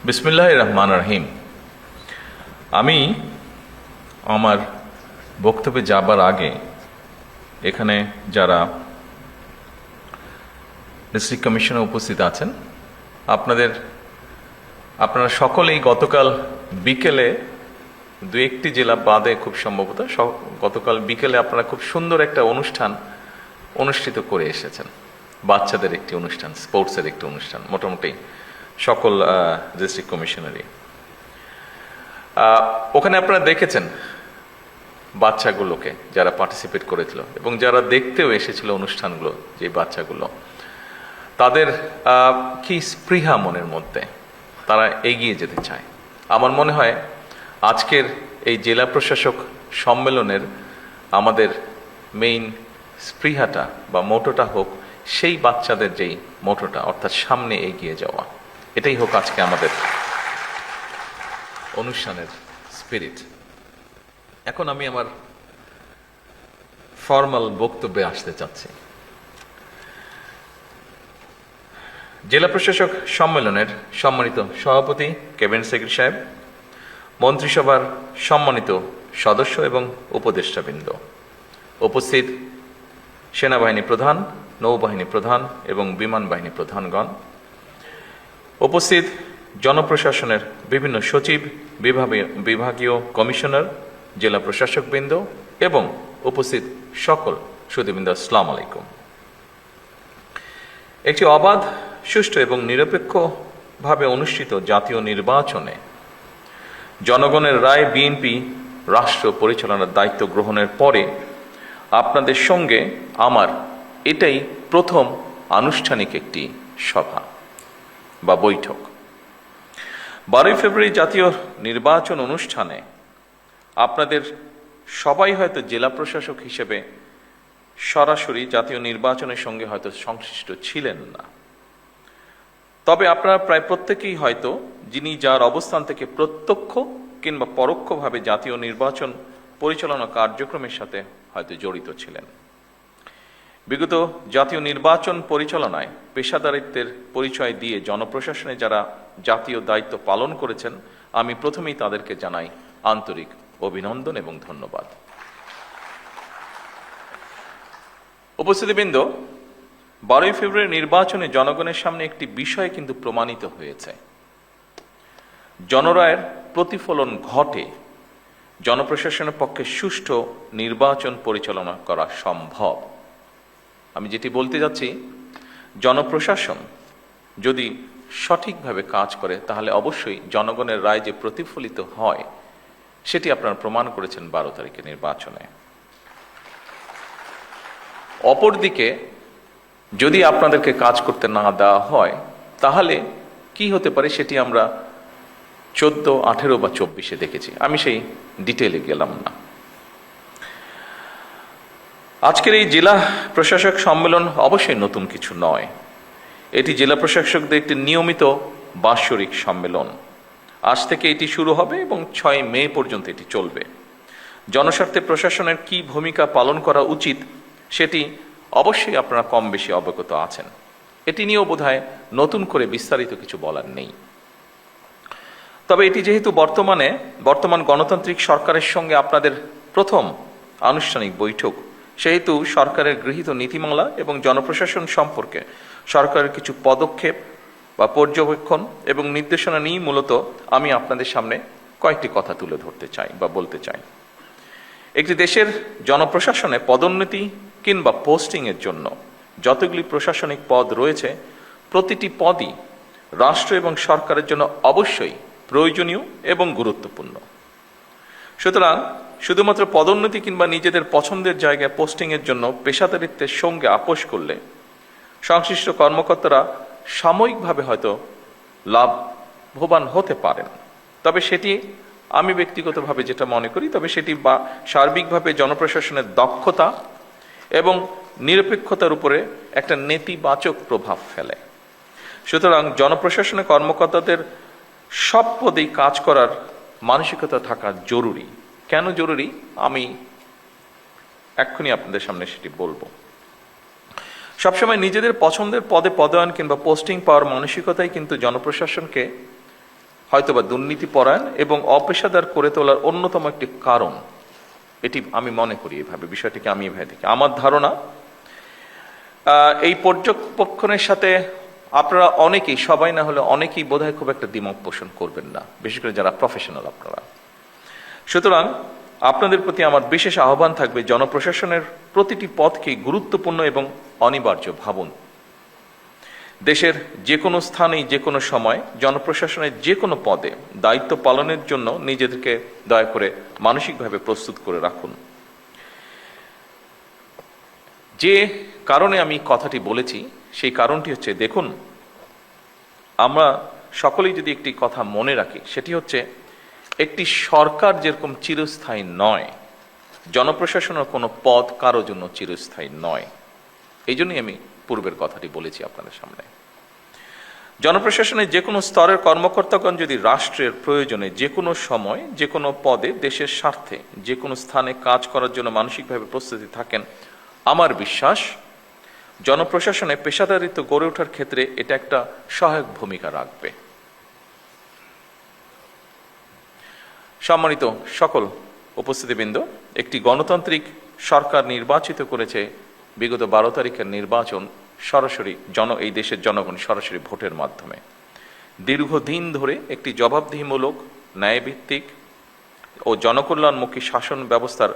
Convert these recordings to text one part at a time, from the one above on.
বিসমিল্লাহির রহমানির রহিম। আমি আমার বক্তব্যে যাবার আগে এখানে যারা ডিস্ট্রিক্ট কমিশনে উপস্থিত আছেন আপনারা সকলেই গতকাল বিকেলে দু একটি জেলা বাদে খুব সম্ভবত গতকাল বিকেলে আপনারা খুব সুন্দর একটা অনুষ্ঠান অনুষ্ঠিত করে এসেছেন। বাচ্চাদের একটি অনুষ্ঠান, স্পোর্টসের একটি অনুষ্ঠান, মোটামুটি সকল ডিস্ট্রিক্ট কমিশনারই। ওখানে আপনারা দেখেছেন বাচ্চাগুলোকে যারা পার্টিসিপেট করেছিল এবং যারা দেখতেও এসেছিল অনুষ্ঠানগুলো, যে বাচ্চাগুলো, তাদের কি স্পৃহা মনের মধ্যে, তারা এগিয়ে যেতে চায়। আমার মনে হয় আজকের এই জেলা প্রশাসক সম্মেলনের আমাদের মেইন স্পৃহাটা বা মোটোটা হোক সেই বাচ্চাদের যেই মোটোটা, অর্থাৎ সামনে এগিয়ে যাওয়া, এটাই হোক আজকে আমাদের অনুষ্ঠানের স্পিরিট। এখন আমি আমার ফর্মাল বক্তব্যে আসতে চাচ্ছি। জেলা প্রশাসক সম্মেলনের সম্মানিত সভাপতি ক্যাবিনেট সেক্রেটারি সাহেব, মন্ত্রিসভার সম্মানিত সদস্য এবং উপদেষ্টাবৃন্দ, উপস্থিত সেনাবাহিনী প্রধান, নৌবাহিনী প্রধান এবং বিমান বাহিনী প্রধানগণ, উপস্থিত জনপ্রশাসনের বিভিন্ন সচিব, বিভাগীয় কমিশনার, জেলা প্রশাসকবৃন্দ এবং উপস্থিত সকল সুধীবৃন্দ, আসসালামু আলাইকুম। একটি অবাধ, সুষ্ঠু এবং নিরপেক্ষভাবে অনুষ্ঠিত জাতীয় নির্বাচনে জনগণের রায় বিএনপি রাষ্ট্র পরিচালনার দায়িত্ব গ্রহণের পরে আপনাদের সঙ্গে আমার এটাই প্রথম আনুষ্ঠানিক একটি সভা বা বৈঠক। 12 ফেব্রুয়ারি জাতীয় নির্বাচন অনুষ্ঠানে আপনাদের সবাই হয়তো জেলা প্রশাসক হিসেবে সরাসরি জাতীয় নির্বাচনের সঙ্গে হয়তো সংশ্লিষ্ট ছিলেন না, তবে আপনারা প্রায় প্রত্যেকেই হয়তো, যিনি যার অবস্থান থেকে প্রত্যক্ষ কিংবা পরোক্ষভাবে জাতীয় নির্বাচন পরিচালনা কার্যক্রমের সাথে হয়তো জড়িত ছিলেন। বিগত জাতীয় নির্বাচন পরিচালনায় পেশাদারিত্বের পরিচয় দিয়ে জনপ্রশাসনে যারা জাতীয় দায়িত্ব পালন করেছেন, আমি প্রথমেই তাদেরকে জানাই আন্তরিক অভিনন্দন এবং ধন্যবাদ। উপস্থিতিবৃন্দ, 12 ফেব্রুয়ারি নির্বাচনে জনগণের সামনে একটি বিষয় কিন্তু প্রমাণিত হয়েছে। জনরায়ের প্রতিফলন ঘটে, জনপ্রশাসনের পক্ষে সুষ্ঠু নির্বাচন পরিচালনা করা সম্ভব। আমি যেটি বলতে যাচ্ছি, জনপ্রশাসন যদি সঠিকভাবে কাজ করে তাহলে অবশ্যই জনগণের রায় যে প্রতিফলিত হয় সেটি আপনারা প্রমাণ করেছেন 12 তারিখের নির্বাচনে। অপরদিকে যদি আপনাদেরকে কাজ করতে না দেওয়া হয় তাহলে কি হতে পারে সেটি আমরা 14, 18 বা 24-এ দেখেছি। আমি সেই ডিটেইলে গেলাম না। আজকের এই জেলা প্রশাসক সম্মেলন অবশ্যই নতুন কিছু নয়। এটি জেলা প্রশাসকদের একটি নিয়মিত বাৎসরিক সম্মেলন। আজ থেকে এটি শুরু হবে এবং 6 মে পর্যন্ত এটি চলবে। জনস্বার্থে প্রশাসনের কি ভূমিকা পালন করা উচিত সেটি অবশ্যই আপনারা কম বেশি অবগত আছেন। এটি নিয়েও বোধহয় নতুন করে বিস্তারিত কিছু বলার নেই। তবে এটি যেহেতু বর্তমান গণতান্ত্রিক সরকারের সঙ্গে আপনাদের প্রথম আনুষ্ঠানিক বৈঠক, সেহেতু সরকারের গৃহীত নীতিমালা এবং জনপ্রশাসন সম্পর্কে সরকারের কিছু পদক্ষেপ বা পর্যবেক্ষণ এবং নির্দেশনা নিয়ে মূলত আমি আপনাদের সামনে কয়েকটি কথা তুলে ধরতে চাই বা বলতে চাই। একটি দেশের জনপ্রশাসনে পদোন্নতি কিংবা পোস্টিংয়ের জন্য যতগুলি প্রশাসনিক পদ রয়েছে, প্রতিটি পদই রাষ্ট্র এবং সরকারের জন্য অবশ্যই প্রয়োজনীয় এবং গুরুত্বপূর্ণ। সুতরাং শুধুমাত্র পদোন্নতি কিংবা নিজেদের পছন্দের জায়গায় পোস্টিংয়ের জন্য পেশাদারিত্বের সঙ্গে আপোষ করলে সংশ্লিষ্ট কর্মকর্তারা সাময়িকভাবে হয়তো লাভবান হতে পারেন, তবে সেটি আমি ব্যক্তিগতভাবে যেটা মনে করি, তবে সেটি বা সার্বিকভাবে জনপ্রশাসনের দক্ষতা এবং নিরপেক্ষতার উপরে একটা নেতিবাচক প্রভাব ফেলে। সুতরাং জনপ্রশাসনের কর্মকর্তাদের সব পদেই কাজ করার মানসিকতা থাকা জরুরি। কেন জরুরি আমি এক্ষুনি আপনাদের সামনে সেটি বলবো। সবসময় নিজেদের পছন্দের পদে পদায়ন কিংবা পোস্টিং পাওয়ার মানসিকতাই কিন্তু জনপ্রশাসনকে হয়তোবা দুর্নীতিপরায়ণ এবং অপেশাদার করে তোলার অন্যতম একটি কারণ। এটি আমি মনে করি এভাবে, বিষয়টিকে আমি এভাবে দেখি। আমার ধারণা এই পর্যবেক্ষণের সাথে আপনারা অনেকেই, সবাই না হলে অনেকেই বোধহয় খুব একটা দ্বিমত পোষণ করবেন না, বিশেষ করে যারা প্রফেশনাল আপনারা। সুতরাং আপনাদের প্রতি আমার বিশেষ আহ্বান থাকবে, জনপ্রশাসনের প্রতিটি পদকেই গুরুত্বপূর্ণ এবং অনিবার্য ভাবুন। দেশের যে কোনো স্থানেই যে কোনো সময় জনপ্রশাসনের যে কোনো পদে দায়িত্ব পালনের জন্য নিজেদেরকে দয়া করে মানসিকভাবে প্রস্তুত করে রাখুন। যে কারণে আমি কথাটি বলেছি সেই কারণটি হচ্ছে, দেখুন, আমরা সকলেই যদি একটি কথা মনে রাখি, সেটি হচ্ছে একটি সরকার যেরকম চিরস্থায়ী নয়, জনপ্রশাসনের কোনো পদ কারো জন্য চিরস্থায়ী নয়। এই জন্যই আমি পূর্বের কথাটি বলেছি আপনাদের সামনে। জনপ্রশাসনের যে কোনো স্তরের কর্মকর্তাগণ যদি রাষ্ট্রের প্রয়োজনে যে কোনো সময় যে কোনো পদে দেশের স্বার্থে যে কোনো স্থানে কাজ করার জন্য মানসিকভাবে প্রস্তুতি থাকেন, আমার বিশ্বাস জনপ্রশাসনে পেশাদারিত্ব গড়ে ওঠার ক্ষেত্রে এটা একটা সহায়ক ভূমিকা রাখবে। সম্মানিত সকল উপস্থিতিবৃন্দ, একটি গণতান্ত্রিক সরকার নির্বাচিত করেছে বিগত 12 তারিখের নির্বাচন সরাসরি এই দেশের জনগণ সরাসরি ভোটের মাধ্যমে। দীর্ঘদিন ধরে একটি জবাবদিহিমূলক, ন্যায়ভিত্তিক ও জনকল্যাণমুখী শাসন ব্যবস্থার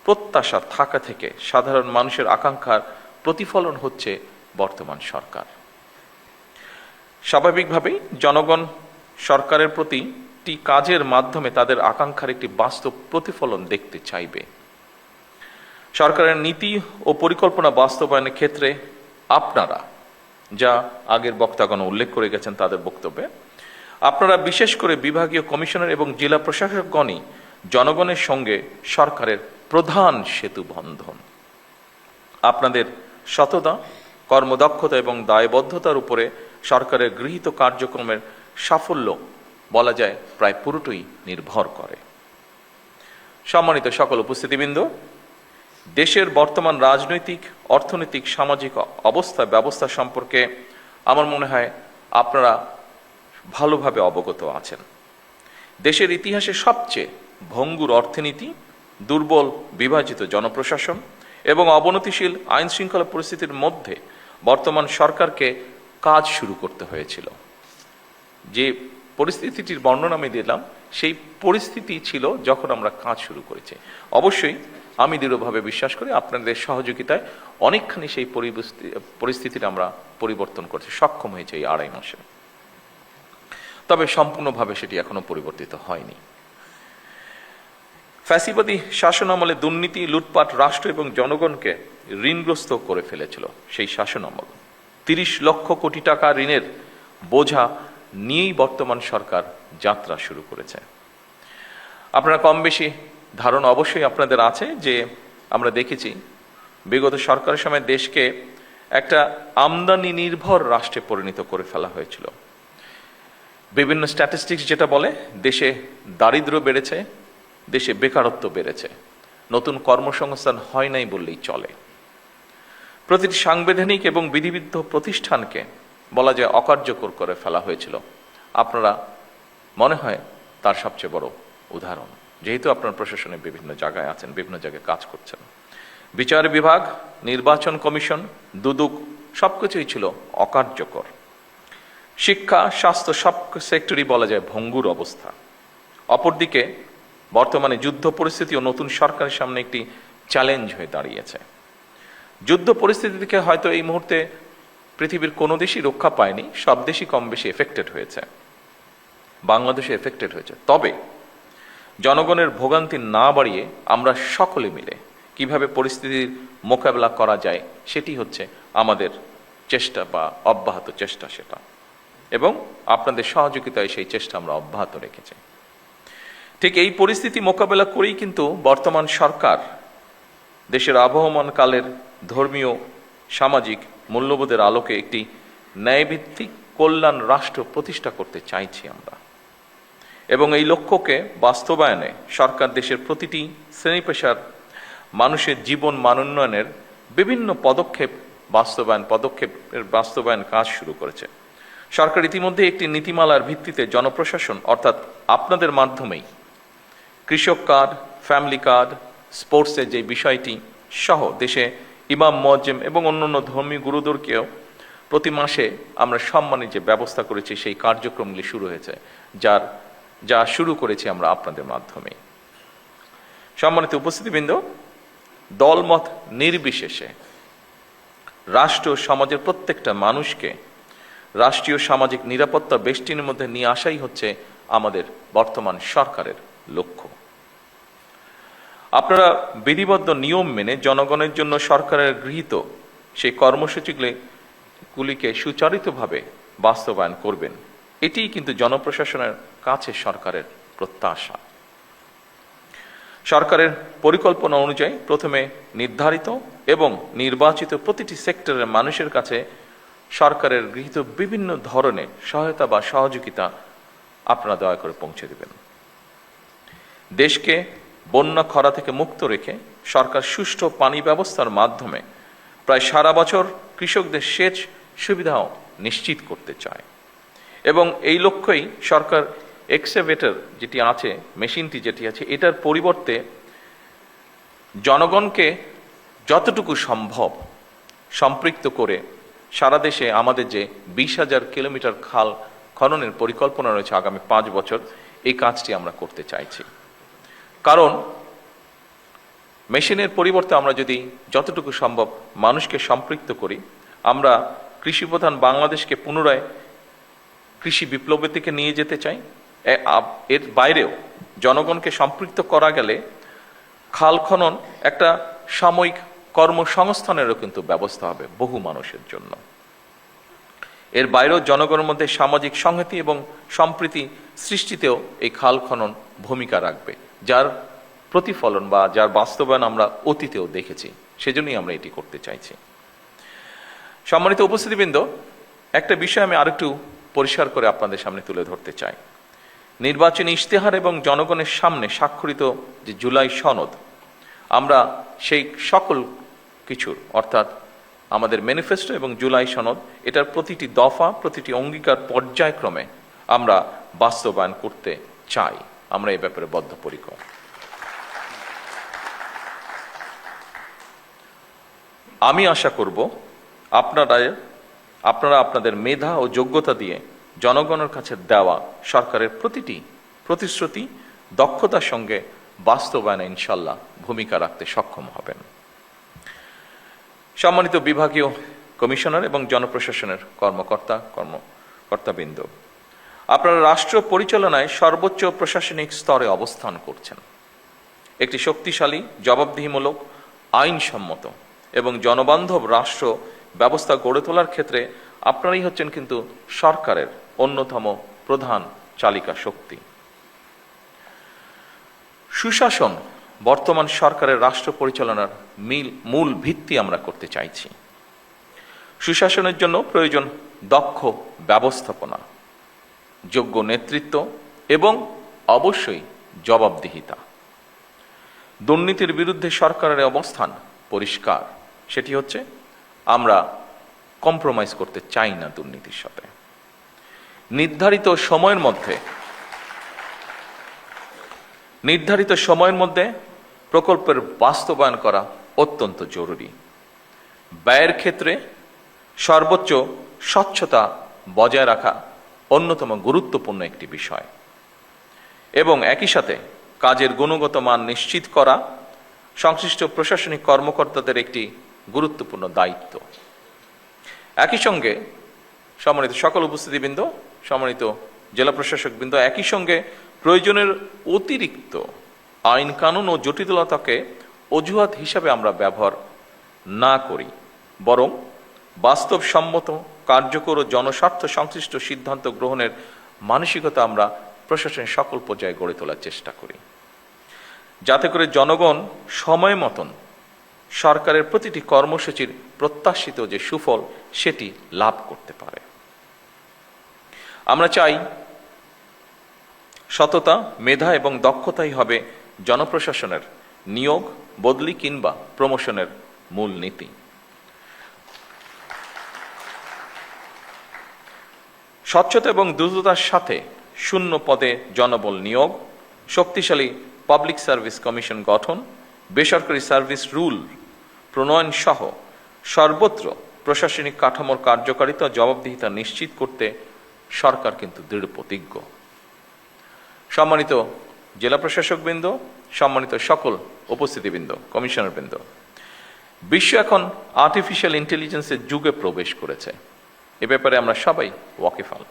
প্রত্যাশা থাকা থেকে সাধারণ মানুষের আকাঙ্ক্ষার প্রতিফলন হচ্ছে বর্তমান সরকার। স্বাভাবিকভাবেই জনগণ সরকারের প্রতিটি কাজের মাধ্যমে তাদের আকাঙ্ক্ষার একটি বাস্তব প্রতিফলন দেখতে চাইবে। সরকারের নীতি ও পরিকল্পনা বাস্তবায়নের ক্ষেত্রে আপনারা, যা আগের বক্তাগণ উল্লেখ করে গেছেন তাদের বক্তব্যে, আপনারা বিশেষ করে বিভাগীয় কমিশনার এবং জেলা প্রশাসকগণই জনগণের সঙ্গে সরকারের প্রধান সেতু বন্ধন। আপনাদের সততা, কর্মদক্ষতা এবং দায়বদ্ধতার উপরে সরকারের গৃহীত কার্যক্রমের সাফল্য বলা যায় প্রায় পুরোটাই নির্ভর করে। সম্মানিত সকল উপস্থিতিবৃন্দ, দেশের বর্তমান রাজনৈতিক, অর্থনৈতিক, সামাজিক ব্যবস্থা সম্পর্কে আমার মনে হয় আপনারা ভালোভাবে অবগত আছেন। দেশের ইতিহাসে সবচেয়ে ভঙ্গুর অর্থনীতি, দুর্বল বিভাজিত জনপ্রশাসন এবং অবনতিশীল আইন শৃঙ্খলা পরিস্থিতির মধ্যে বর্তমান সরকারকে কাজ শুরু করতে হয়েছিল। যে পরিস্থিতিটির বর্ণনা আমি দিলাম, সেই পরিস্থিতি ছিল যখন আমরা কাজ শুরু করেছি। অবশ্যই আমি দৃঢ়ভাবে বিশ্বাস করি আপনাদের সহযোগিতায় অনেকখানি সেই পরিস্থিতির আমরা পরিবর্তন করতে সক্ষম হয়েছে এই 2.5 মাসে। তবে সম্পূর্ণভাবে সেটি এখনো পরিবর্তিত হয়নি। ফ্যাসিবাদী শাসন আমলে দুর্নীতি, লুটপাট রাষ্ট্র এবং জনগণকে ঋণগ্রস্ত করে ফেলেছিল। সেই শাসন আমল 30 লক্ষ কোটি টাকা ঋণের বোঝা নিয়েই বর্তমান সরকার যাত্রা শুরু করেছে। আপনারা কম বেশি ধারণা অবশ্যই আপনাদের আছে যে আমরা দেখেছি বিগত সরকারের সময় দেশকে একটা আমদানি নির্ভর রাষ্ট্রে পরিণত করে ফেলা হয়েছিল। বিভিন্ন স্ট্যাটিস্টিক্স যেটা বলে, দেশে দারিদ্র্য বেড়েছে, দেশে বেকারত্ব বেড়েছে, নতুন কর্মসংস্থান হয় নাই বললেই চলে। প্রতিটি সাংবিধানিক এবং বিধিবিদ্ধ প্রতিষ্ঠানকে বলা যায় অকার্যকর করে ফেলা হয়েছিল। আপনারা মনে হয় তার সবচেয়ে বড় উদাহরণ, যেহেতু আপনার প্রশাসনে বিভিন্ন জায়গায় আছেন, বিভিন্ন জায়গায় কাজ করছেন। বিচার বিভাগ, নির্বাচন কমিশন, দুদক সবকিছুই ছিল অকার্যকর। শিক্ষা, স্বাস্থ্য সব সেক্টরই বলা যায় ভঙ্গুর অবস্থা। অপরদিকে বর্তমানে যুদ্ধ পরিস্থিতি ও নতুন সরকারের সামনে একটি চ্যালেঞ্জ হয়ে দাঁড়িয়েছে। যুদ্ধ পরিস্থিতি থেকে হয়তো এই মুহূর্তে পৃথিবীর কোনো দেশই রক্ষা পায়নি, সব দেশই কম বেশি এফেক্টেড হয়েছে, বাংলাদেশে এফেক্টেড হয়েছে। তবে জনগণের ভোগান্তি না বাড়িয়ে আমরা সকলে মিলে কিভাবে পরিস্থিতির মোকাবেলা করা যায় সেটি হচ্ছে আমাদের চেষ্টা বা অব্যাহত চেষ্টা সেটা, এবং আপনাদের সহযোগিতায় সেই চেষ্টা আমরা অব্যাহত রেখেছি। ঠিক এই পরিস্থিতি মোকাবেলা করেই কিন্তু বর্তমান সরকার দেশের আবহমান কালের ধর্মীয়, সামাজিক মূল্যবোধের আলোকে একটি ন্যায়ভিত্তিক কল্যাণ রাষ্ট্র প্রতিষ্ঠা করতে চাইছি আমরা, এবং এই লক্ষ্যকে বাস্তবায়নে সরকার দেশের প্রতিটি শ্রেণী পেশার মানুষের জীবন মানোন্নয়নের বিভিন্ন পদক্ষেপের বাস্তবায়ন কাজ শুরু করেছে। সরকার ইতিমধ্যে একটি নীতিমালার ভিত্তিতে জনপ্রশাসন অর্থাৎ আপনাদের মাধ্যমেই কৃষক কার্ড, ফ্যামিলি কার্ড, স্পোর্টসের যে বিষয়টি সহ দেশে ইমাম, মুয়াজ্জিম এবং অন্যান্য ধর্মীয় গুরুদেরকেও প্রতি মাসে আমরা সম্মানের যে ব্যবস্থা করেছি সেই কার্যক্রমগুলি শুরু হয়েছে, যা শুরু করেছি আমরা আপনাদের মাধ্যমে। সম্মানিত উপস্থিতিবৃন্দ, দলমত নির্বিশেষে রাষ্ট্র সমাজের প্রত্যেকটা মানুষকে রাষ্ট্রীয় সামাজিক নিরাপত্তা বেষ্টনীর মধ্যে নিয়ে আসাই হচ্ছে আমাদের বর্তমান সরকারের লক্ষ্য। আপনারা বিধিবদ্ধ নিয়ম মেনে জনগণের জন্য সরকারের গৃহীত সেই কর্মসূচিগুলিকে সুচারিতভাবে বাস্তবায়ন করবেন, এটিই কিন্তু জনপ্রশাসনের কাছে সরকারের প্রত্যাশা। সরকারের পরিকল্পনা অনুযায়ী প্রথমে নির্ধারিত এবং নির্বাচিত প্রতিটি সেক্টরের মানুষের কাছে সরকারের গৃহীত বিভিন্ন ধরনের সহায়তা বা সহযোগিতা আপনারা দয়া করে পৌঁছে দেবেন। দেশকে বন্যা খরা থেকে মুক্ত রেখে সরকার সুষ্ঠু পানি ব্যবস্থার মাধ্যমে প্রায় সারা বছর কৃষকদের সেচ সুবিধাও নিশ্চিত করতে চায় এবং এই লক্ষ্যেই সরকার এক্সকাভেটর যেটি আছে, মেশিনটি যেটি আছে, এটার পরিবর্তে জনগণকে যতটুকু সম্ভব সম্পৃক্ত করে সারা দেশে আমাদের যে 20,000 কিলোমিটার খাল খননের পরিকল্পনা রয়েছে আগামী 5 বছর, এই কাজটি আমরা করতে চাইছি। কারণ মেশিনের পরিবর্তে আমরা যদি যতটুকু সম্ভব মানুষকে সম্পৃক্ত করি, আমরা কৃষিপ্রধান বাংলাদেশকে পুনরায় কৃষি বিপ্লবের দিকে নিয়ে যেতে চাই। এর বাইরেও জনগণকে সম্পৃক্ত করা গেলে খাল খনন একটা সাময়িক কর্মসংস্থানেরও কিন্তু ব্যবস্থা হবে বহু মানুষের জন্য। এর বাইরেও জনগণের মধ্যে সামাজিক সংহতি এবং সম্প্রীতি সৃষ্টিতেও এই খাল খনন ভূমিকা রাখবে, যার প্রতিফলন বা যার বাস্তবায়ন আমরা অতীতেও দেখেছি। সেজন্যই আমরা এটি করতে চাইছি। সম্মানিত উপস্থিতিবৃন্দ, একটা বিষয় আমি আরেকটু পরিষ্কার করে আপনাদের সামনে তুলে ধরতে চাই। নির্বাচনী ইশতেহার এবং জনগণের সামনে স্বাক্ষরিত যে জুলাই সনদ, আমরা সেই সকল কিছুর অর্থাৎ আমাদের ম্যানিফেস্টো এবং জুলাই সনদ, এটার প্রতিটি দফা, প্রতিটি অঙ্গীকার পর্যায়ক্রমে আমরা বাস্তবায়ন করতে চাই। আমরা এই ব্যাপারে বদ্ধপরিকর। আমি আশা করব আপনারা আপনাদের মেধা ও যোগ্যতা দিয়ে জনগণের কাছে দেওয়া সরকারের প্রতিটি প্রতিশ্রুতি দক্ষতার সঙ্গে বাস্তবায়নে ইনশাল্লাহ ভূমিকা রাখতে সক্ষম হবেন। সম্মানিত বিভাগীয় কমিশনার এবং জনপ্রশাসনের কর্মকর্তাবৃন্দ, আপনারা রাষ্ট্র পরিচালনায় সর্বোচ্চ প্রশাসনিক স্তরে অবস্থান করছেন। একটি শক্তিশালী, জবাবদিহিমূলক, আইনসম্মত এবং জনবান্ধব রাষ্ট্র ব্যবস্থা গড়ে তোলার ক্ষেত্রে আপনারাই হচ্ছেন কিন্তু সরকারের অন্যতম প্রধান চালিকা শক্তি। সুশাসন বর্তমান সরকারের রাষ্ট্র পরিচালনার মূল ভিত্তি আমরা করতে চাইছি। সুশাসনের জন্য প্রয়োজন দক্ষ ব্যবস্থাপনা, যোগ্য নেতৃত্ব এবং অবশ্যই জবাবদিহিতা। দুর্নীতির বিরুদ্ধে সরকারের অবস্থান পরিষ্কার, সেটি হচ্ছে আমরা কম্প্রোমাইজ করতে চাই না দুর্নীতির সাথে। নির্ধারিত সময়ের মধ্যে প্রকল্পের বাস্তবায়ন করা অত্যন্ত জরুরি। ব্যয়ের ক্ষেত্রে সর্বোচ্চ স্বচ্ছতা বজায় রাখা অন্যতম গুরুত্বপূর্ণ একটি বিষয় এবং একই সাথে কাজের গুণগত মান নিশ্চিত করা সংশ্লিষ্ট প্রশাসনিক কর্মকর্তাদের একটি গুরুত্বপূর্ণ দায়িত্ব। একই সঙ্গে সম্মানিত সকল উপস্থিতিবৃন্দ, সম্মানিত জেলা প্রশাসকবৃন্দ, একই সঙ্গে প্রয়োজনের অতিরিক্ত আইন কানুন ও জটিলতাকে অজুহাত হিসাবে আমরা ব্যবহার না করি, বরং বাস্তবসম্মত, কার্যকর ও জনস্বার্থ সংশ্লিষ্ট সিদ্ধান্ত গ্রহণের মানসিকতা আমরা প্রশাসনের সকল পর্যায়ে গড়ে তোলার চেষ্টা করি, যাতে করে জনগণ সময় মতন সরকারের প্রতিটি কর্মসূচির প্রত্যাশিত যে সুফল সেটি লাভ করতে পারে। আমরা চাই সততা, মেধা এবং দক্ষতাই হবে জনপ্রশাসনের নিয়োগ, বদলি কিংবা প্রমোশনের মূল নীতি। স্বচ্ছতা এবং দ্রুততার সাথে শূন্য পদে জনবল নিয়োগ, শক্তিশালী পাবলিক সার্ভিস কমিশন গঠন, বেসরকারি সার্ভিস রুল প্রণয়ন সহ সর্বত্র প্রশাসনিক কাঠামোর কার্যকারিতা ও জবাবদিহিতা নিশ্চিত করতে সরকার কিন্তু দৃঢ় প্রতিজ্ঞ। সম্মানিত জেলা প্রশাসকবৃন্দ, সম্মানিত সকল উপস্থিতিবৃন্দ, কমিশনারবৃন্দ, বিশ্ব এখন আর্টিফিশিয়াল ইন্টেলিজেন্সের যুগে প্রবেশ করেছে। এ ব্যাপারে আমরা সবাই ওয়াকিফাল।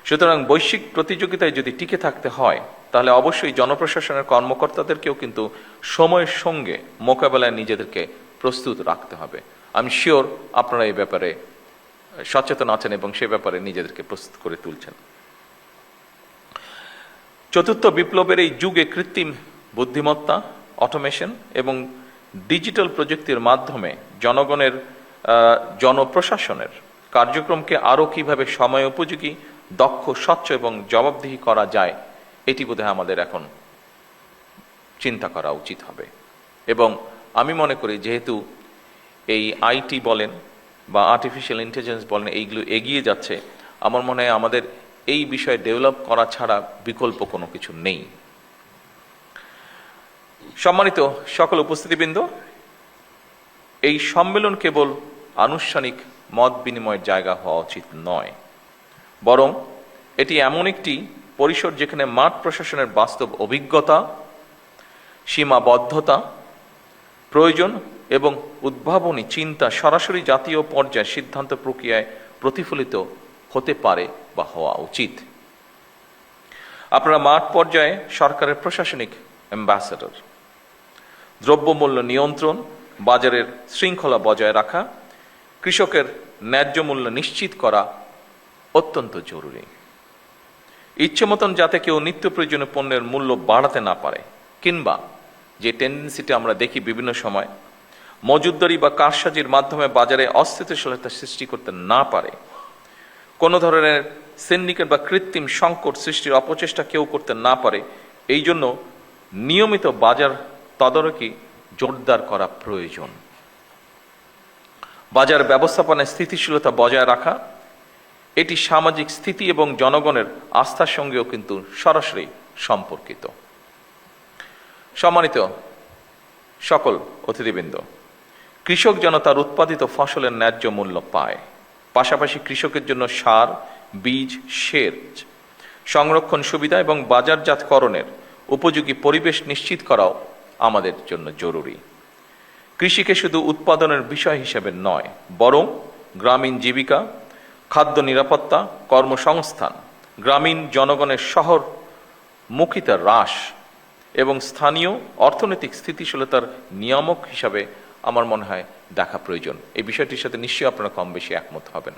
সুতরাং বৈশ্বিক প্রতিযোগিতায় যদি টিকে থাকতে হয়, তাহলে অবশ্যই জনপ্রশাসনের কর্মকর্তাদেরকেও কিন্তু সময়ের সঙ্গে মোকাবেলায় নিজেদেরকে প্রস্তুত রাখতে হবে। আমি শিওর আপনারা এই ব্যাপারে সচেতন আছেন এবং সে ব্যাপারে নিজেদেরকে প্রস্তুত করে তুলছেন। চতুর্থ বিপ্লবের এই যুগে কৃত্রিম বুদ্ধিমত্তা, অটোমেশন এবং ডিজিটাল প্রযুক্তির মাধ্যমে জনগণের জনপ্রশাসনের কার্যক্রমকে আরও কিভাবে সময় উপযোগী, দক্ষ, স্বচ্ছ এবং জবাবদিহি করা যায়, এটি বোধহয় আমাদের এখন চিন্তা করা উচিত হবে। এবং আমি মনে করি যেহেতু এই আইটি বলেন বা আর্টিফিশিয়াল ইন্টেলিজেন্স বলেন, এইগুলো এগিয়ে যাচ্ছে, আমার মনে হয় আমাদের এই বিষয়ে ডেভেলপ করা ছাড়া বিকল্প কোনো কিছু নেই। সম্মানিত সকল উপস্থিতিবৃন্দ, এই সম্মেলন কেবল আনুষ্ঠানিক মত বিনিময়ের জায়গা হওয়া উচিত নয়, বরং এটি এমন একটি পরিসর যেখানে মাঠ প্রশাসনের বাস্তব অভিজ্ঞতা, সীমাবদ্ধতা, প্রয়োজন এবং উদ্ভাবনী চিন্তা সরাসরি জাতীয় পর্যায়ে সিদ্ধান্ত প্রক্রিয়ায় প্রতিফলিত হতে পারে বা হওয়া উচিত। আপনারা মাঠ পর্যায়ে সরকারের প্রশাসনিক অ্যাম্বাসেডর। দ্রব্যমূল্য নিয়ন্ত্রণ, বাজারের শৃঙ্খলা বজায় রাখা, কৃষকের ন্যায্য মূল্য নিশ্চিত করা অত্যন্ত জরুরি। ইচ্ছে মতন যাতে কেউ নিত্য প্রয়োজনীয় পণ্যের মূল্য বাড়াতে না পারে, কিংবা যে টেন্ডেন্সিটা আমরা দেখি বিভিন্ন সময় মজুতদারি বা কারসাজির মাধ্যমে বাজারে অস্থিতিশীলতা সৃষ্টি করতে না পারে, কোনো ধরনের সিন্ডিকেট বা কৃত্রিম সংকট সৃষ্টির অপচেষ্টা কেউ করতে না পারে, এই জন্য নিয়মিত বাজার তদারকি জোরদার করা প্রয়োজন। বাজার ব্যবস্থাপনায় স্থিতিশীলতা বজায় রাখা, এটি সামাজিক স্থিতি এবং জনগণের আস্থার সঙ্গেও কিন্তু সরাসরি সম্পর্কিত। সম্মানিত সকল অতিথিবৃন্দ, কৃষক যেন তার উৎপাদিত ফসলের ন্যায্য মূল্য পায়, পাশাপাশি কৃষকের জন্য সার, বীজ, সেচ, সংরক্ষণ সুবিধা এবং বাজারজাতকরণের উপযোগী পরিবেশ নিশ্চিত করাও আমাদের জন্য জরুরি। কৃষিকে শুধু উৎপাদনের বিষয় হিসেবে নয়, বরং গ্রামীণ জীবিকা, খাদ্য নিরাপত্তা, কর্মসংস্থান, গ্রামীণ জনগণের শহর মুখিতা হ্রাস এবং স্থানীয় অর্থনৈতিক স্থিতিশীলতার নিয়ামক হিসাবে আমার মনে হয় দেখা প্রয়োজন। এই বিষয়টির সাথে নিশ্চয়ই আপনারা কম বেশি একমত হবেন।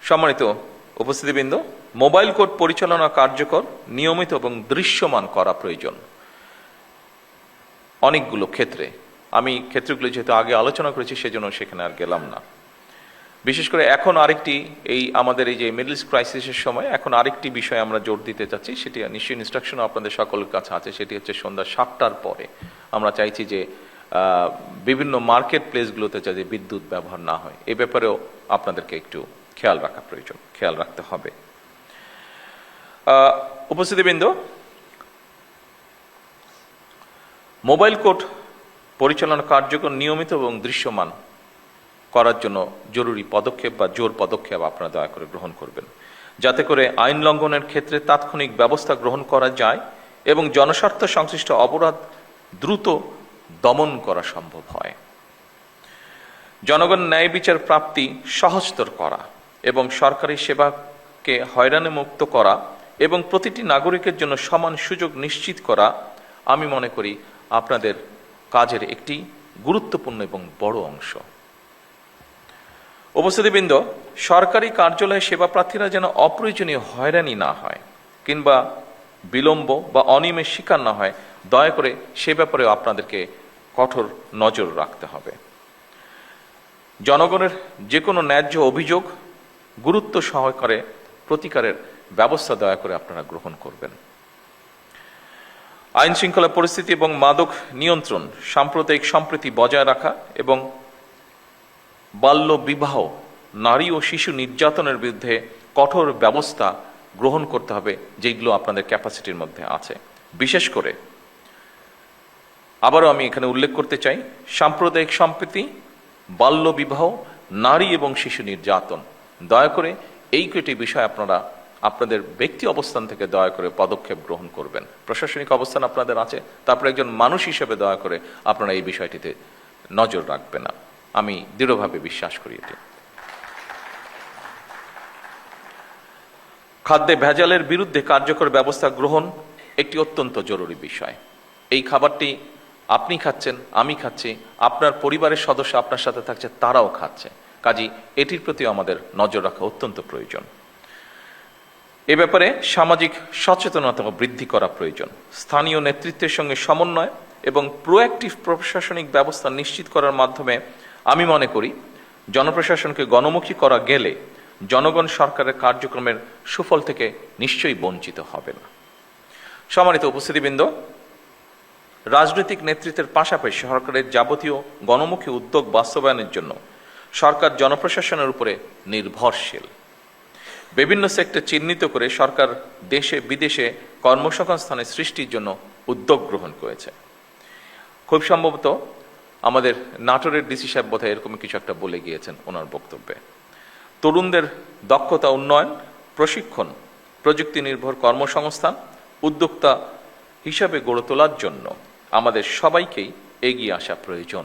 সম্মানিত উপস্থিতিবৃন্দ, মোবাইল কোর্ট পরিচালনা কার্যকর, নিয়মিত এবং দৃশ্যমান করা প্রয়োজন অনেকগুলো ক্ষেত্রে। আমি ক্ষেত্রগুলো যেহেতু আগে আলোচনা করেছি সেজন্য সেখানে আর গেলাম না। বিশেষ করে এখন আরেকটি, এই আমাদের এই যে মিডল ইস্ট ক্রাইসিসের সময় এখন আরেকটি বিষয় আমরা জোর দিতে চাচ্ছি, সেটি নিশ্চয়ই ইনস্ট্রাকশনও আপনাদের সকলের কাছে আছে, সেটি হচ্ছে সন্ধ্যা 7টার পরে আমরা চাইছি যে বিভিন্ন মার্কেট প্লেসগুলোতে যাতে বিদ্যুৎ ব্যবহার না হয়, এ ব্যাপারেও আপনাদেরকে একটু খেয়াল রাখা প্রয়োজন, খেয়াল রাখতে হবে। উপস্থিতিবৃন্দ, মোবাইল কোর্ট পরিচালনা কার্যক্রম নিয়মিত এবং দৃশ্যমান করার জন্য জরুরি পদক্ষেপ বা জোর পদক্ষেপ আপনারা দয়া করে গ্রহণ করবেন, যাতে করে আইন লঙ্ঘনের ক্ষেত্রে তাৎক্ষণিক ব্যবস্থা গ্রহণ করা যায় এবং জনস্বার্থ সংশ্লিষ্ট অপরাধ দ্রুত দমন করা সম্ভব হয়। জনগণ ন্যায় বিচার প্রাপ্তি সহজতর করা এবং সরকারি সেবাকে হয়রানি মুক্ত করা এবং প্রতিটি নাগরিকের জন্য সমান সুযোগ নিশ্চিত করা, আমি মনে করি আপনাদের কাজের একটি গুরুত্বপূর্ণ এবং বড় অংশ। উপস্থিতিবৃন্দ, সরকারি কার্যালয়ে সেবা প্রার্থীরা যেন অপ্রয়োজনীয় হয়রানি না হয় কিংবা বিলম্ব বা অনিয়মের শিকার না হয়, দয়া করে সে ব্যাপারে আপনাদেরকে কঠোর নজর রাখতে হবে। জনগণের যে কোনো ন্যায্য অভিযোগ গুরুত্ব সহকারে প্রতিকারের ব্যবস্থা দয়া করে আপনারা গ্রহণ করবেন। আইন শৃঙ্খলা পরিস্থিতি এবং মাদক নিয়ন্ত্রণ, সাম্প্রদায়িক সম্প্রীতি বজায় রাখা এবং বাল্য বিবাহ, নারী ও শিশু নির্যাতনের বিরুদ্ধে কঠোর ব্যবস্থা গ্রহণ করতে হবে, যেগুলো আপনাদের ক্যাপাসিটির মধ্যে আছে। বিশেষ করে আবারও আমি এখানে উল্লেখ করতে চাই, সাম্প্রদায়িক সম্প্রীতি, বাল্য বিবাহ, নারী এবং শিশু নির্যাতন, দয়া করে এই কয়টি বিষয় আপনারা আপনাদের ব্যক্তি অবস্থান থেকে দয়া করে পদক্ষেপ গ্রহণ করবেন। প্রশাসনিক অবস্থান আপনাদের আছে, তারপরে একজন মানুষ হিসেবে দয়া করে আপনারা এই বিষয়টিতে নজর রাখবেন না। আমি দৃঢ়ভাবে বিশ্বাস করি এটি। খাদ্যে ভেজালের বিরুদ্ধে কার্যকর ব্যবস্থা গ্রহণ একটি অত্যন্ত জরুরি বিষয়। এই খাবারটি আপনি খাচ্ছেন, আমি খাচ্ছি, আপনার পরিবারের সদস্য আপনার সাথে থাকছে, তারাও খাচ্ছে। কাজেই এটির প্রতি আমাদের নজর রাখা অত্যন্ত প্রয়োজন। এ ব্যাপারে সামাজিক সচেতনতা বৃদ্ধি করা প্রয়োজন। স্থানীয় নেতৃত্বের সঙ্গে সমন্বয় এবং প্রোঅ্যাক্টিভ প্রশাসনিক ব্যবস্থা নিশ্চিত করার মাধ্যমে আমি মনে করি জনপ্রশাসনকে গণমুখী করা গেলে জনগণ সরকারের কার্যক্রমের সুফল থেকে নিশ্চয়ই বঞ্চিত হবে না। সম্মানিত উপস্থিতিবৃন্দ, রাজনৈতিক নেতৃত্বের পাশাপাশি সরকারের যাবতীয় গণমুখী উদ্যোগ বাস্তবায়নের জন্য সরকার জনপ্রশাসনের উপরে নির্ভরশীল। বিভিন্ন সেক্টর চিহ্নিত করে সরকার দেশে বিদেশে কর্মসংস্থানের সৃষ্টির জন্য উদ্যোগ গ্রহণ করেছে। খুব সম্ভবত আমাদের নাটোরের ডিসি সাহেব বোধহয় এরকম কিছু একটা বলে গিয়েছেন ওনার বক্তব্যে। তরুণদের দক্ষতা উন্নয়ন, প্রশিক্ষণ, প্রযুক্তি নির্ভর কর্মসংস্থান উদ্যোক্তা হিসাবে গড়ে তোলার জন্য আমাদের সবাইকেই এগিয়ে আসা প্রয়োজন।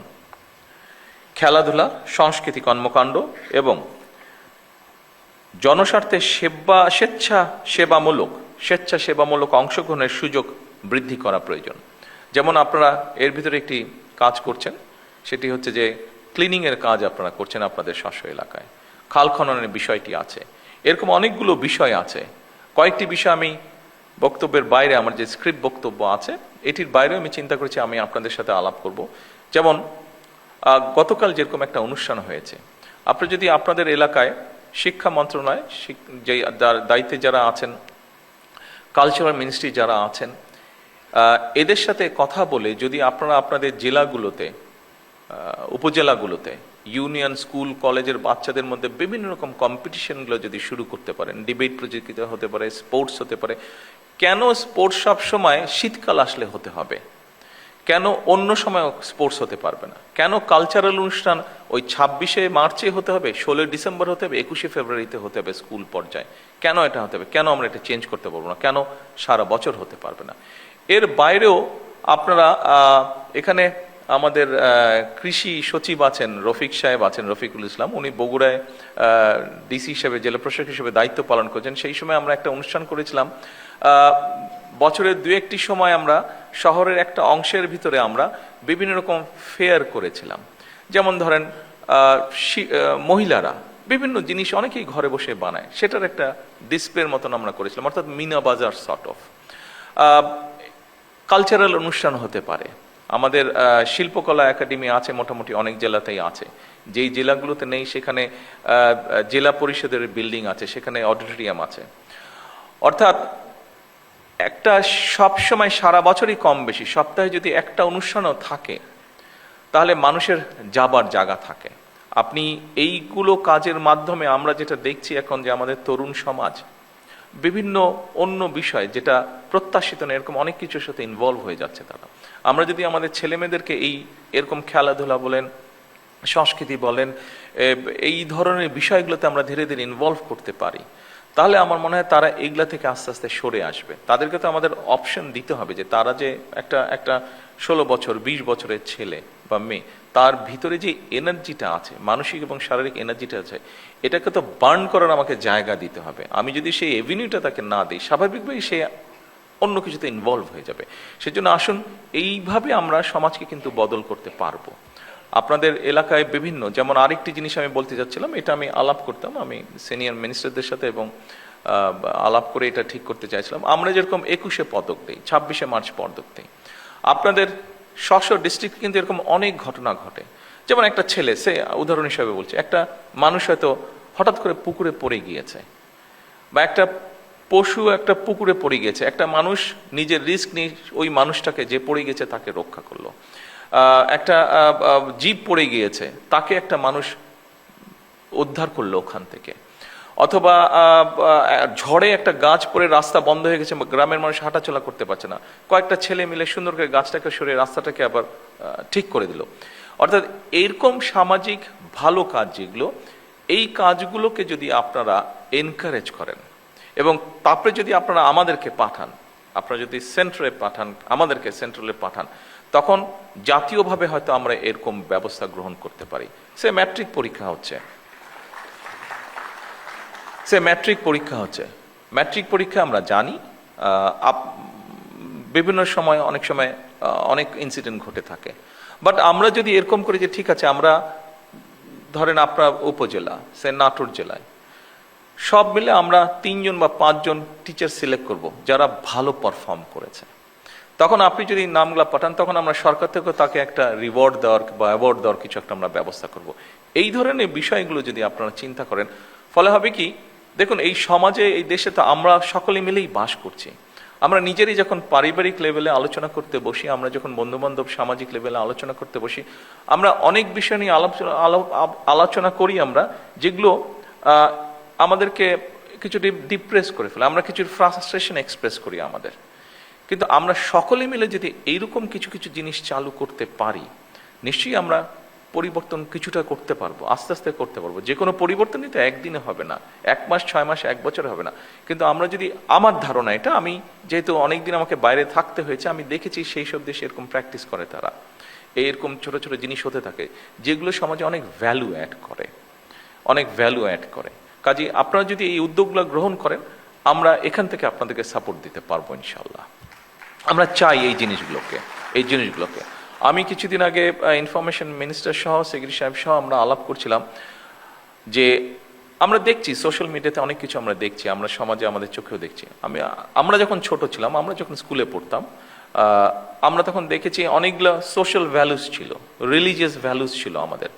খেলাধুলা, সংস্কৃতি কর্মকাণ্ড এবং জনস্বার্থে স্বেচ্ছাসেবামূলক অংশগ্রহণের সুযোগ বৃদ্ধি করা প্রয়োজন। যেমন আপনারা এর ভিতরে একটি কাজ করছেন, সেটি হচ্ছে যে ক্লিনিংয়ের কাজ আপনারা করছেন আপনাদের স্ব এলাকায়, খাল খননের বিষয়টি আছে, এরকম অনেকগুলো বিষয় আছে। কয়েকটি বিষয় আমি বক্তব্যের বাইরে, আমার যে স্ক্রিপ্ট বক্তব্য আছে এটির বাইরেও আমি চিন্তা করেছি আমি আপনাদের সাথে আলাপ করব। যেমন গতকাল যেরকম একটা অনুষ্ঠান হয়েছে, আপনি যদি আপনাদের এলাকায় শিক্ষা মন্ত্রণালয়, যে দায়িত্বে যারা আছেন, কালচারাল মিনিস্ট্রি যারা আছেন, এদের সাথে কথা বলে যদি আপনারা আপনাদের জেলাগুলোতে, উপজেলাগুলোতে ইউনিয়ন, স্কুল, কলেজের বাচ্চাদের মধ্যে বিভিন্ন রকম কম্পিটিশনগুলো যদি শুরু করতে পারেন, ডিবেট প্রতিযোগিতা হতে পারে, স্পোর্টস হতে পারে। কেন স্পোর্টস সব সময় শীতকাল আসলে হতে হবে? কেন অন্য সময় স্পোর্টস হতে পারবে না? কেন কালচারাল অনুষ্ঠান ওই 26শে মার্চে হতে হবে, 16 ডিসেম্বর হতে হবে, 21শে ফেব্রুয়ারিতে হতে হবে স্কুল পর্যায়ে? কেন এটা হতে হবে? কেন আমরা এটা চেঞ্জ করতে পারবো না? কেন সারা বছর হতে পারবে না? এর বাইরেও আপনারা এখানে আমাদের কৃষি সচিব আছেন, রফিক সাহেব আছেন, রফিকুল ইসলাম, উনি বগুড়ায় ডিসি হিসেবে, জেলা প্রশাসক হিসেবে দায়িত্ব পালন করেছেন। সেই সময় আমরা একটা অনুষ্ঠান করেছিলাম। বছরের 2-1টি সময় আমরা শহরের একটা অংশের ভিতরে আমরা বিভিন্ন রকম ফেয়ার করেছিলাম। যেমন ধরেন মহিলারা বিভিন্ন জিনিস অনেকেই ঘরে বসে বানায়, সেটার একটা ডিসপ্লের মতন আমরা করেছিলাম, অর্থাৎ মিনা বাজার সর্ট অফ। কালচারাল অনুষ্ঠান হতে পারে। আমাদের শিল্পকলা একাডেমি আছে, মোটামুটি অনেক জেলাতেই আছে। যেই জেলাগুলোতে নেই সেখানে জেলা পরিষদের বিল্ডিং আছে, সেখানে অডিটোরিয়াম আছে। অর্থাৎ একটা সবসময় সারা বছরই কম বেশি সপ্তাহে যদি একটা অনুষ্ঠানও থাকে, তাহলে মানুষের যাবার জায়গা থাকে। আপনি এইগুলো কাজের মাধ্যমে আমরা যেটা দেখছি এখন, যে আমাদের তরুণ সমাজ বিভিন্ন অন্য বিষয় যেটা প্রত্যাশিত না, এরকম অনেক কিছুর সাথে ইনভলভ হয়ে যাচ্ছে তারা। আমরা যদি আমাদের ছেলেমেয়েদেরকে এরকম খেলাধুলা বলেন, সংস্কৃতি বলেন, এই ধরনের বিষয়গুলোতে আমরা ধীরে ধীরে ইনভলভ করতে পারি, তাহলে আমার মনে হয় তারা এইগুলা থেকে আস্তে আস্তে সরে আসবে। তাদেরকে তো আমাদের অপশন দিতে হবে যে তারা যে একটা 16 বছর 20 বছরের ছেলে বা মেয়ে, তার ভিতরে যে এনার্জিটা আছে, মানসিক এবং শারীরিক এনার্জিটা আছে, এটাকে তো বার্ন করার আমাকে জায়গা দিতে হবে। আমি যদি সেই এভিনিউটা তাকে না দিই, স্বাভাবিকভাবেই সে অন্য কিছুতে ইনভলভ হয়ে যাবে। সেজন্য আসুন এইভাবে আমরা সমাজকে কিন্তু বদল করতে পারবো। আপনাদের এলাকায় বিভিন্ন, যেমন আরেকটি জিনিস আমি বলতে যাচ্ছিলাম, এটা আমি আলাপ করতাম, আমি সিনিয়র মিনিস্টারদের সাথে এবং আলাপ করে এটা ঠিক করতে চাইছিলাম। আমরা যেরকম 21শে পদক দিই, 26শে মার্চ পদক দিই, আপনাদের ডিস্ট্রিক্ট কিন্তু এরকম অনেক ঘটনা ঘটে। যেমন একটা ছেলে, সে উদাহরণ হিসাবে বলছে, একটা মানুষ হয়তো হঠাৎ করে পুকুরে পড়ে গিয়েছে, বা একটা পশু একটা পুকুরে পড়ে গিয়েছে, একটা মানুষ নিজের রিস্ক নিয়ে ওই মানুষটাকে, যে পড়ে গেছে তাকে রক্ষা করলো। একটা জীব পড়ে গিয়েছে, তাকে একটা মানুষ উদ্ধার করলো ওখান থেকে, অথবা ঝড়ে একটা গাছ পড়ে রাস্তা বন্ধ হয়ে গেছে, গ্রামের মানুষ হাঁটাচলা করতে পারছে না, কয়েকটা ছেলে মিলে সুন্দর করে গাছটাকে সরিয়ে রাস্তাটাকে আবার ঠিক করে দিল। অর্থাৎ এইরকম সামাজিক ভালো কাজ যেগুলো, এই কাজগুলোকে যদি আপনারা এনকারেজ করেন এবং তারপরে যদি আপনারা আমাদেরকে পাঠান, আপনারা যদি সেন্ট্রালে পাঠান, আমাদেরকে সেন্ট্রালে পাঠান, তখন জাতীয়ভাবে হয়তো আমরা এরকম ব্যবস্থা গ্রহণ করতে পারি। সে ম্যাট্রিক পরীক্ষা হচ্ছে, ম্যাট্রিক পরীক্ষা আমরা জানি বিভিন্ন সময় অনেক সময় অনেক ইনসিডেন্ট ঘটে থাকে। বাট আমরা যদি এরকম করি যে ঠিক আছে, আমরা ধরেন আপনার উপজেলা, সে নাটোর জেলায় সব মিলে আমরা 3 জন বা 5 জন টিচার সিলেক্ট করব যারা ভালো পারফর্ম করেছে, তখন আপনি যদি নামগুলা পাঠান, তখন আমরা সরকার থেকে তাকে একটা রিওয়ার্ড দেওয়ার বা অ্যাওয়ার্ড দেওয়ার কিছু একটা আমরা ব্যবস্থা করব। এই ধরনের বিষয়গুলো যদি আপনারা চিন্তা করেন, ফলে হবে কি, দেখুন এই সমাজে, এই দেশে তো আমরা সকলে মিলেই বাস করছি। আমরা নিজেরই যখন পারিবারিক লেভেলে আলোচনা করতে বসি, আমরা যখন বন্ধু বান্ধব সামাজিক লেভেলে আলোচনা করতে বসি, আমরা অনেক বিষয় নিয়ে আলোচনা করি আমরা, যেগুলো আমাদেরকে কিছু ডিপ্রেস করে ফেলে, আমরা কিছু ফ্রাস্ট্রেশন এক্সপ্রেস করি আমাদের। কিন্তু আমরা সকলে মিলে যদি এইরকম কিছু কিছু জিনিস চালু করতে পারি, নিশ্চয়ই আমরা পরিবর্তন কিছুটা করতে পারবো, আস্তে আস্তে করতে পারবো। যে কোনো পরিবর্তনই তো একদিনে হবে না, 1 মাস 6 মাস 1 বছর হবে না। কিন্তু আমরা যদি, আমার ধারণা এটা, আমি যেহেতু অনেকদিন আমাকে বাইরে থাকতে হয়েছে, আমি দেখেছি সেই সব দেশে এরকম প্র্যাকটিস করে তারা, এরকম ছোট ছোট জিনিস হতে থাকে যেগুলো সমাজে অনেক ভ্যালু অ্যাড করে। কাজেই আপনারা যদি এই উদ্যোগগুলো গ্রহণ করেন, আমরা এখান থেকে আপনাদেরকে সাপোর্ট দিতে পারবো ইনশাল্লাহ। আমরা চাই এই জিনিসগুলোকে। আমি কিছুদিন আগে ইনফরমেশন মিনিস্টার সহ, সেক্রেটারি সাহেব সহ আমরা আলাপ করছিলাম যে আমরা দেখছি সোশ্যাল মিডিয়াতে অনেক কিছু আমরা দেখছি, আমরা সমাজে আমাদের চোখেও দেখছি। আমরা যখন ছোট ছিলাম, আমরা যখন স্কুলে পড়তাম, আমরা তখন দেখেছি অনেকগুলো সোশ্যাল ভ্যালুস ছিল, রিলিজিয়াস ভ্যালুস ছিল আমাদের,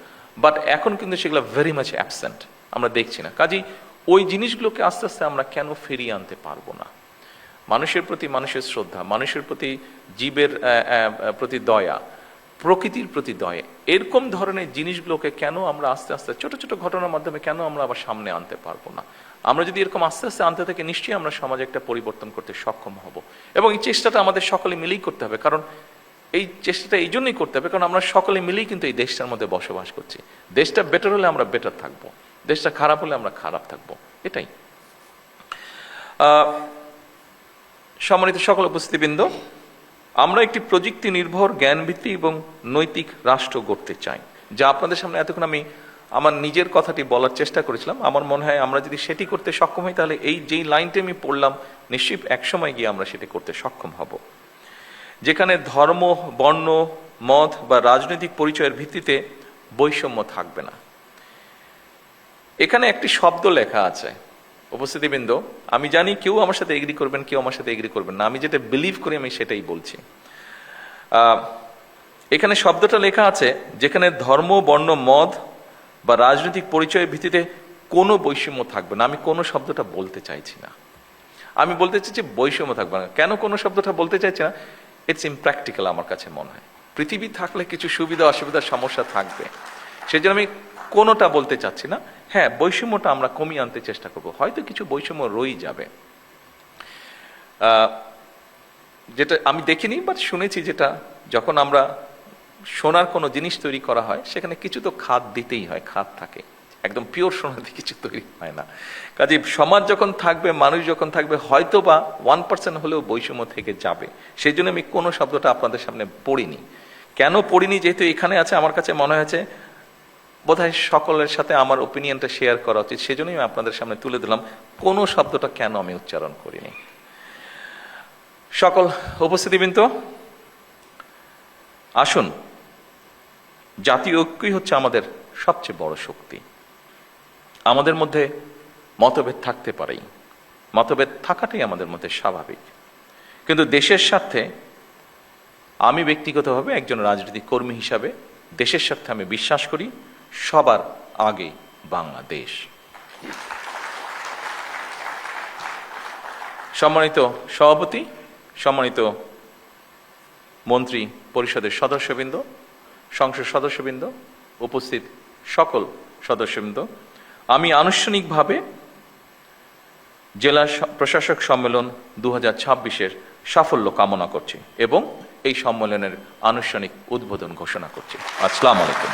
বাট এখন কিন্তু সেগুলো ভেরি মাচ অ্যাবসেন্ট, আমরা দেখছি না। কাজেই ওই জিনিসগুলোকে আস্তে আস্তে আমরা কেন ফিরিয়ে আনতে পারবো না? মানুষের প্রতি মানুষের শ্রদ্ধা, মানুষের প্রতি, জীবের প্রতি দয়া, প্রকৃতির প্রতি দয়া, এরকম ধরনের জিনিসগুলোকে কেন আমরা আস্তে আস্তে ছোট ছোট ঘটনার মাধ্যমে কেন আমরা আবার সামনে আনতে পারবো না? আমরা যদি এরকম আস্তে আস্তে আনতে থাকি, নিশ্চয়ই আমরা সমাজে একটা পরিবর্তন করতে সক্ষম হব। এবং এই চেষ্টাটা আমাদের সকলে মিলেই করতে হবে, কারণ এই চেষ্টাটা এই জন্যই করতে হবে কারণ আমরা সকলে মিলেই কিন্তু এই দেশটার মধ্যে বসবাস করছি। দেশটা বেটার হলে আমরা বেটার থাকবো, দেশটা খারাপ হলে আমরা খারাপ থাকবো, এটাই। সম্মানিত সকল উপস্থিতিবৃন্দ, আমরা একটি প্রযুক্তি নির্ভর, জ্ঞানভিত্তিক এবং নৈতিক রাষ্ট্র গড়তে চাই, যা আপনাদের সামনে এতক্ষণ আমি আমার নিজের কথাটি বলার চেষ্টা করেছিলাম। আমার মনে হয় আমরা যদি সেটি করতে সক্ষম হই, তাহলে এই যেই লাইনটি আমি পড়লাম, নিশ্চয়ই একসময় গিয়ে আমরা সেটি করতে সক্ষম হব। যেখানে ধর্ম, বর্ণ, মত বা রাজনৈতিক পরিচয়ের ভিত্তিতে বৈষম্য থাকবে না। এখানে একটি শব্দ লেখা আছে উপস্থিতিবৃন্দ, আমি জানি কেউ আমার সাথে এগ্রি করবেন, কেউ আমার সাথে এগ্রি করবেন না, আমি যেটা বিলিভ করি আমি সেটাই বলছি। এখানে শব্দটা লেখা আছে, যেখানে ধর্ম, বর্ণ, মত বা রাজনৈতিক পরিচয়ের ভিত্তিতে কোনো বৈষম্য থাকবে না। আমি কোনো শব্দটা বলতে চাইছি না, আমি বলতে চাইছি বৈষম্য থাকবে না। কেন কোনো শব্দটা বলতে চাইছি না? ইটস ইমপ্র্যাকটিক্যাল আমার কাছে মনে হয়। পৃথিবী থাকলে কিছু সুবিধা অসুবিধার সমস্যা থাকবে, সেই জন্য আমি কোনোটা বলতে চাচ্ছি না। হ্যাঁ, বৈষম্যটা আমরা কমিয়ে আনতে চেষ্টা করব, হয়তো কিছু বৈষম্য রয়েই যাবে, যেটা আমি দেখিনি বাট শুনেছি, যেটা যখন আমরা সোনার কোনো জিনিস তৈরি করা হয়, সেখানে কিছু তো খাদ দিতেই হয়, খাদ থাকে, একদম পিওর সোনা দিয়ে কিছু তৈরি হয় না। কাজে সমাজ যখন থাকবে, মানুষ যখন থাকবে, হয়তো বা 1% হলেও বৈষম্য থেকে যাবে। সেই জন্য আমি কোনো শব্দটা আপনাদের সামনে পড়িনি। কেন পড়িনি? যেহেতু এখানে আছে, আমার কাছে মনে হয়েছে বোধহয় সকলের সাথে আমার ওপিনিয়নটা শেয়ার করা উচিত, সেজন্যই আমি আপনাদের সামনে তুলে দিলাম। কোনো শব্দটা কেন আমি উচ্চারণ করিনি। সকল উপস্থিতিবৃন্দ, আসুন, জাতীয় ঐক্যই হচ্ছে আমাদের সবচেয়ে বড় শক্তি। আমাদের মধ্যে মতভেদ থাকতে পারেই, মতভেদ থাকাটাই আমাদের মধ্যে স্বাভাবিক, কিন্তু দেশের স্বার্থে, আমি ব্যক্তিগতভাবে একজন রাজনৈতিক কর্মী হিসাবে দেশের স্বার্থে আমি বিশ্বাস করি সবার আগে বাংলাদেশ। সম্মানিত সভাপতি, সম্মানিত মন্ত্রী পরিষদের সদস্যবৃন্দ, সংসদ সদস্যবৃন্দ, উপস্থিত সকল সদস্যবৃন্দ, আমি আনুষ্ঠানিকভাবে জেলা প্রশাসক সম্মেলন 2026-এর সাফল্য কামনা করছি এবং এই সম্মেলনের আনুষ্ঠানিক উদ্বোধন ঘোষণা করছি। আসসালামু আলাইকুম।